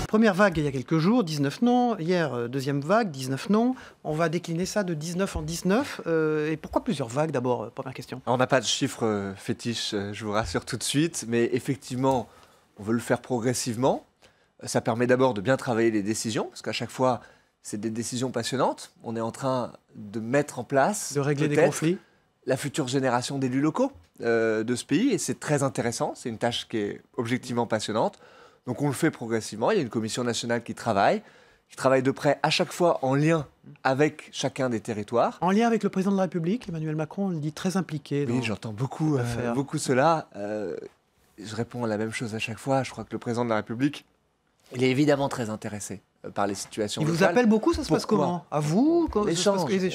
première vague il y a quelques jours, 19 noms. Hier, deuxième vague, 19 noms. On va décliner ça de 19 en 19. Et pourquoi plusieurs vagues d'abord? Première question. On n'a pas de chiffre fétiche, je vous rassure tout de suite. Mais effectivement, on veut le faire progressivement. Ça permet d'abord de bien travailler les décisions, parce qu'à chaque fois, c'est des décisions passionnantes. On est en train de mettre en place, de régler des conflits, la future génération d'élus locaux de ce pays. Et c'est très intéressant. C'est une tâche qui est objectivement passionnante. Donc on le fait progressivement. Il y a une commission nationale qui travaille de près à chaque fois en lien avec chacun des territoires. En lien avec le président de la République, Emmanuel Macron, on le dit très impliqué. Oui, j'entends beaucoup cela. Je réponds à la même chose à chaque fois. Je crois que le président de la République, il est évidemment très intéressé par les situations locales. Il vous appelle beaucoup, ça se passe comment? À vous?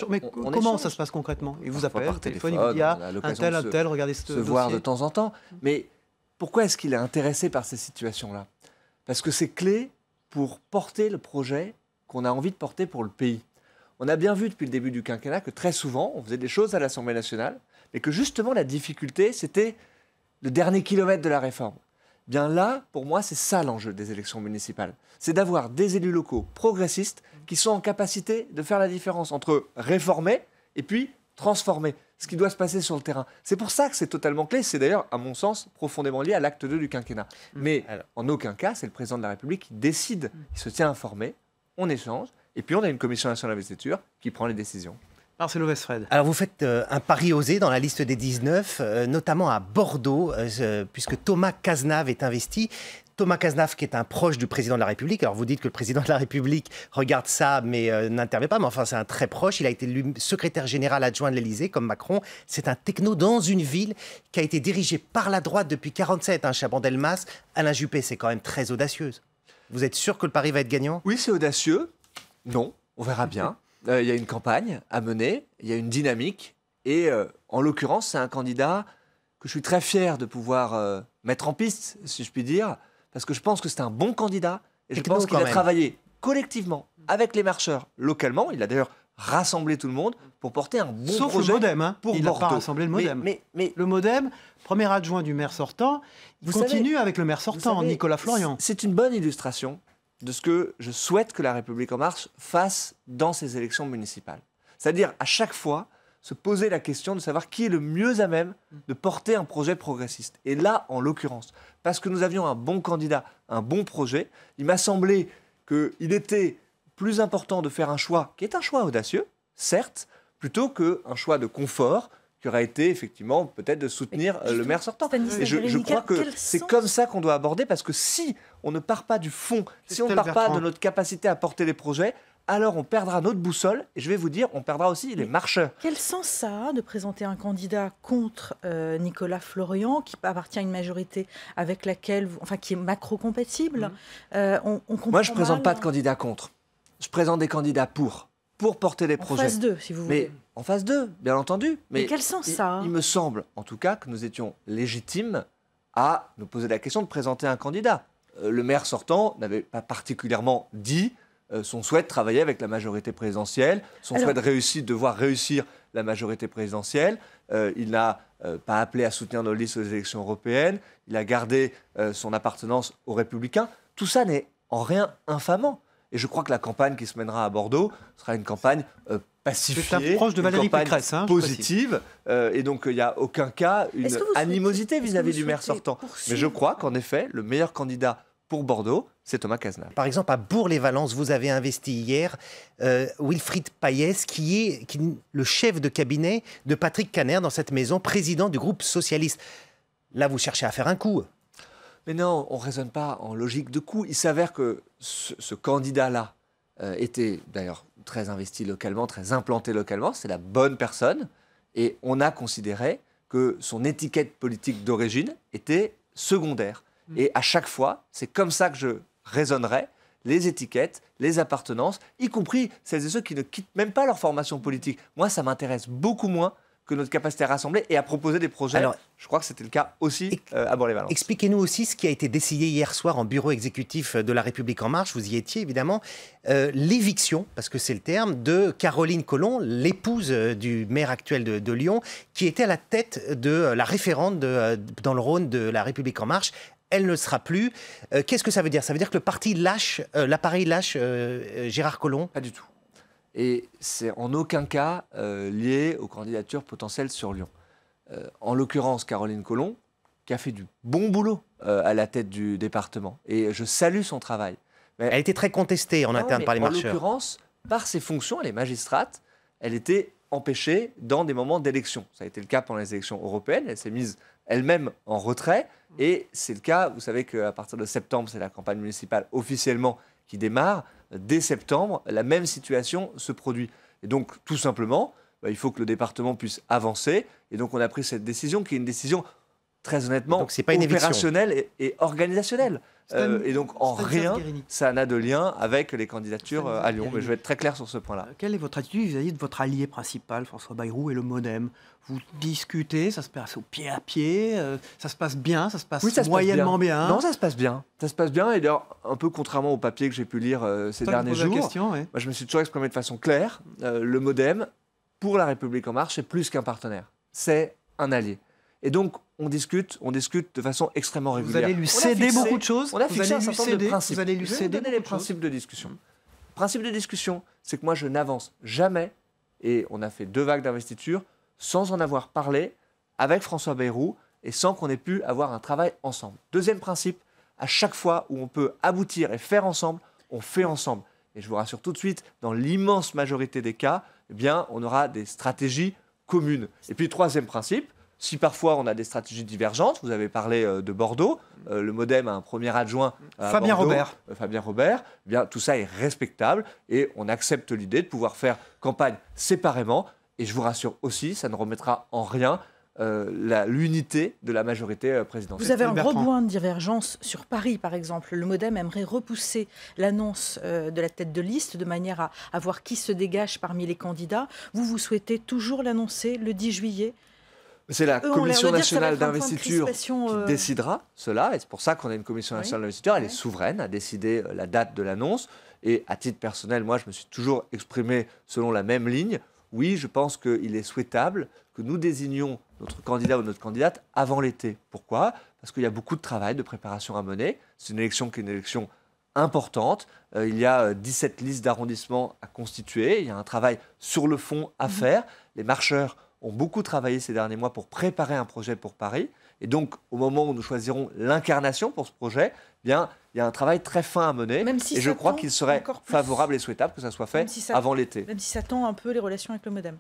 Mais comment ça se passe concrètement? Il vous appelle par téléphone, il vous dit un tel, regardez ce dossier. Se voir de temps en temps. Mais pourquoi est-ce qu'il est intéressé par ces situations-là? Parce que c'est clé pour porter le projet qu'on a envie de porter pour le pays. On a bien vu depuis le début du quinquennat que très souvent, on faisait des choses à l'Assemblée nationale, mais que justement la difficulté, c'était le dernier kilomètre de la réforme. Bien là, pour moi, c'est ça l'enjeu des élections municipales. C'est d'avoir des élus locaux progressistes qui sont en capacité de faire la différence entre réformer et puis transformer ce qui doit se passer sur le terrain. C'est pour ça que c'est totalement clé. C'est d'ailleurs, à mon sens, profondément lié à l'acte 2 du quinquennat. Mais en aucun cas, c'est le président de la République qui décide. Il se tient informé, on échange, et puis on a une commission nationale d'investiture qui prend les décisions. Marcelo Westphred. Alors vous faites un pari osé dans la liste des 19, notamment à Bordeaux, puisque Thomas Cazenave est investi. Thomas Cazenave, qui est un proche du président de la République. Alors vous dites que le président de la République regarde ça, mais n'intervient pas. Mais enfin, c'est un très proche. Il a été élu secrétaire général adjoint de l'Élysée, comme Macron. C'est un techno dans une ville qui a été dirigée par la droite depuis 1947. Chaban-Delmas, Alain Juppé, c'est quand même très audacieuse. Vous êtes sûr que le pari va être gagnant? Oui, c'est audacieux. Non, on verra bien. Il y a une campagne à mener, il y a une dynamique. Et en l'occurrence, c'est un candidat que je suis très fier de pouvoir mettre en piste, si je puis dire, parce que je pense que c'est un bon candidat. Et je pense qu'il a travaillé collectivement avec les marcheurs localement. Il a d'ailleurs rassemblé tout le monde pour porter un bon Sauf projet le MoDem, pour il Bordeaux. n'a pas rassemblé le MoDem. Mais le MoDem, premier adjoint du maire sortant, il continue avec le maire sortant, Nicolas Florian. C'est une bonne illustration de ce que je souhaite que La République En Marche fasse dans ces élections municipales. C'est-à-dire, à chaque fois, se poser la question de savoir qui est le mieux à même de porter un projet progressiste. Et là, en l'occurrence, parce que nous avions un bon candidat, un bon projet, il m'a semblé qu'il était plus important de faire un choix, qui est un choix audacieux, certes, plutôt qu'un choix de confort, qui aurait été effectivement peut-être de soutenir le maire sortant. Et je crois que c'est comme ça qu'on doit aborder, parce que si on ne part pas du fond, si on ne part pas de notre capacité à porter les projets, alors on perdra notre boussole, et je vais vous dire, on perdra aussi les marcheurs. Quel sens ça a de présenter un candidat contre Nicolas Florian, qui appartient à une majorité avec laquelle, qui est macro-compatible? Moi, je ne présente pas de candidat contre. Je présente des candidats pour porter les projets. En phase 2, si vous voulez. En phase 2, bien entendu. Mais quel sens ça a? Il me semble, en tout cas, que nous étions légitimes à nous poser la question de présenter un candidat. Le maire sortant n'avait pas particulièrement dit son souhait de travailler avec la majorité présidentielle, son souhait de voir réussir la majorité présidentielle. Il n'a pas appelé à soutenir nos listes aux élections européennes. Il a gardé son appartenance aux Républicains. Tout ça n'est en rien infamant. Et je crois que la campagne qui se mènera à Bordeaux sera une campagne pacifiée, proche de Valérie Pécresse, positive. Et donc, il n'y a aucun cas une animosité vis-à-vis du maire sortant. Mais je crois qu'en effet, le meilleur candidat pour Bordeaux, c'est Thomas Cazenave. Par exemple, à Bourg-les-Valences, vous avez investi hier Wilfried Payès, qui est le chef de cabinet de Patrick Kanner dans cette maison, président du groupe socialiste. Là, vous cherchez à faire un coup. Mais non, on ne raisonne pas en logique de coup. Il s'avère que ce candidat-là était d'ailleurs très investi localement, très implanté localement. C'est la bonne personne. Et on a considéré que son étiquette politique d'origine était secondaire. Et à chaque fois, c'est comme ça que je raisonnerais, les étiquettes, les appartenances, y compris celles et ceux qui ne quittent même pas leur formation politique. Moi, ça m'intéresse beaucoup moins que notre capacité à rassembler et à proposer des projets. Alors, je crois que c'était le cas aussi à Bourg-les-Valences. Expliquez-nous aussi ce qui a été décidé hier soir en bureau exécutif de La République En Marche, vous y étiez évidemment, l'éviction, parce que c'est le terme, de Caroline Collomb, l'épouse du maire actuel de Lyon, qui était à la tête de la référente dans le Rhône de La République En Marche. elle ne sera plus. Qu'est-ce que ça veut dire? Ça veut dire que le parti lâche, l'appareil lâche Gérard Collomb? Pas du tout. Et c'est en aucun cas lié aux candidatures potentielles sur Lyon. En l'occurrence, Caroline Collomb, qui a fait du bon boulot à la tête du département. Et je salue son travail. Mais elle était très contestée en interne par les marcheurs. En l'occurrence, par ses fonctions, elle est magistrate, elle était empêchée dans des moments d'élection. Ça a été le cas pendant les élections européennes. Elle s'est mise elle-même en retrait. Et c'est le cas, vous savez qu'à partir de septembre, c'est la campagne municipale officiellement qui démarre. Dès septembre, la même situation se produit. Et donc, tout simplement, il faut que le département puisse avancer. Et donc, on a pris cette décision qui est une décision, très honnêtement, opérationnelle et organisationnelle. Et donc, en rien, ça n'a de lien avec les candidatures à Lyon. Mais je vais être très clair sur ce point-là. Quelle est votre attitude vis-à-vis de votre allié principal, François Bayrou, et le MoDem? Vous discutez, ça se passe au pied à pied, ça se passe bien, ça se passe moyennement bien. Non, ça se passe bien. Ça se passe bien. Et d'ailleurs, un peu contrairement au papier que j'ai pu lire ces derniers jours, moi, je me suis toujours exprimé de façon claire. Le MoDem, pour La République En Marche, c'est plus qu'un partenaire. C'est un allié. Et donc, on discute de façon extrêmement régulière. Vous allez lui céder beaucoup de choses. On a fixé un certain nombre de principes. Vous allez lui céder les principes de discussion. Principe de discussion, c'est que moi, je n'avance jamais, et on a fait 2 vagues d'investiture, sans en avoir parlé avec François Bayrou et sans qu'on ait pu avoir un travail ensemble. Deuxième principe, à chaque fois où on peut aboutir et faire ensemble, on fait ensemble. Et je vous rassure tout de suite, dans l'immense majorité des cas, eh bien, on aura des stratégies communes. Et puis, troisième principe, si parfois on a des stratégies divergentes, vous avez parlé de Bordeaux, le MoDem a un premier adjoint à Fabien Bordeaux, Robert. Fabien Robert, eh bien, tout ça est respectable et on accepte l'idée de pouvoir faire campagne séparément. Et je vous rassure aussi, ça ne remettra en rien l'unité de la majorité présidentielle. Vous avez un gros point de divergence sur Paris, par exemple. Le MoDem aimerait repousser l'annonce de la tête de liste de manière à voir qui se dégage parmi les candidats. Vous souhaitez toujours l'annoncer le 10 juillet? C'est la Commission nationale d'investiture qui décidera cela. Et c'est pour ça qu'on a une Commission nationale d'investiture. Elle est souveraine à décider la date de l'annonce. Et à titre personnel, moi, je me suis toujours exprimé selon la même ligne. Oui, je pense qu'il est souhaitable que nous désignions notre candidat ou notre candidate avant l'été. Pourquoi? Parce qu'il y a beaucoup de travail, de préparation à mener. C'est une élection qui est une élection importante. Il y a 17 listes d'arrondissement à constituer. Il y a un travail sur le fond à faire. Les marcheurs ont beaucoup travaillé ces derniers mois pour préparer un projet pour Paris. Et donc, au moment où nous choisirons l'incarnation pour ce projet, eh bien, il y a un travail très fin à mener. Et je crois qu'il serait favorable et souhaitable que ça soit fait avant l'été. Même si ça tend un peu les relations avec le MoDem.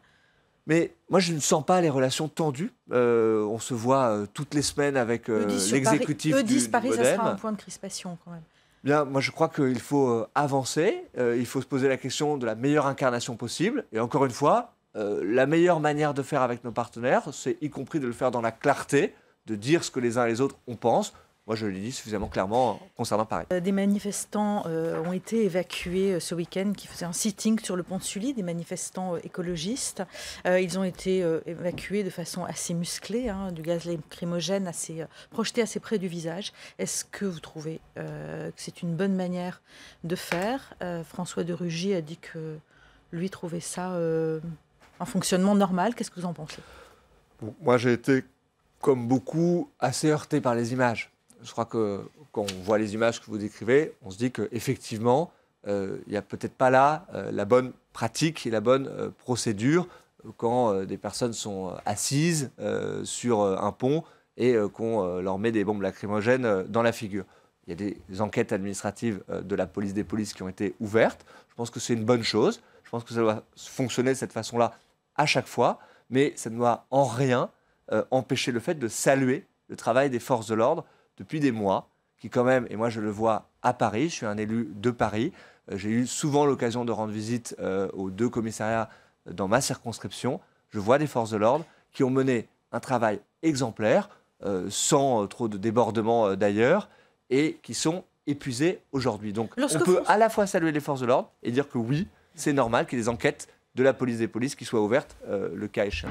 Mais moi, je ne sens pas les relations tendues. On se voit toutes les semaines avec l'exécutif du Paris, MoDem. Ça sera un point de crispation quand même. Bien, moi, je crois qu'il faut avancer. Il faut se poser la question de la meilleure incarnation possible. Et encore une fois, la meilleure manière de faire avec nos partenaires, c'est y compris de le faire dans la clarté, de dire ce que les uns et les autres on pense. Moi, je l'ai dit suffisamment clairement concernant Paris. Des manifestants ont été évacués ce week-end qui faisaient un sitting sur le pont de Sully, des manifestants écologistes. Ils ont été évacués de façon assez musclée, du gaz lacrymogène projeté assez près du visage. Est-ce que vous trouvez que c'est une bonne manière de faire? François de Rugy a dit que lui trouvait ça un fonctionnement normal. Qu'est-ce que vous en pensez? Moi, j'ai été, comme beaucoup, assez heurté par les images. Je crois que quand on voit les images que vous décrivez, on se dit qu'effectivement, il n'y a peut-être pas là la bonne pratique et la bonne procédure quand des personnes sont assises sur un pont et qu'on leur met des bombes lacrymogènes dans la figure. Il y a des enquêtes administratives de la police des polices qui ont été ouvertes. Je pense que c'est une bonne chose. Je pense que ça doit fonctionner de cette façon-là à chaque fois. Mais ça ne doit en rien empêcher le fait de saluer le travail des forces de l'ordre depuis des mois, qui quand même, et moi je le vois à Paris, je suis un élu de Paris, j'ai eu souvent l'occasion de rendre visite aux 2 commissariats dans ma circonscription, je vois des forces de l'ordre qui ont mené un travail exemplaire, sans trop de débordements d'ailleurs, et qui sont épuisés aujourd'hui. Donc on peut à la fois saluer les forces de l'ordre et dire que oui, c'est normal qu'il y ait des enquêtes de la police des polices qui soient ouvertes le cas échéant.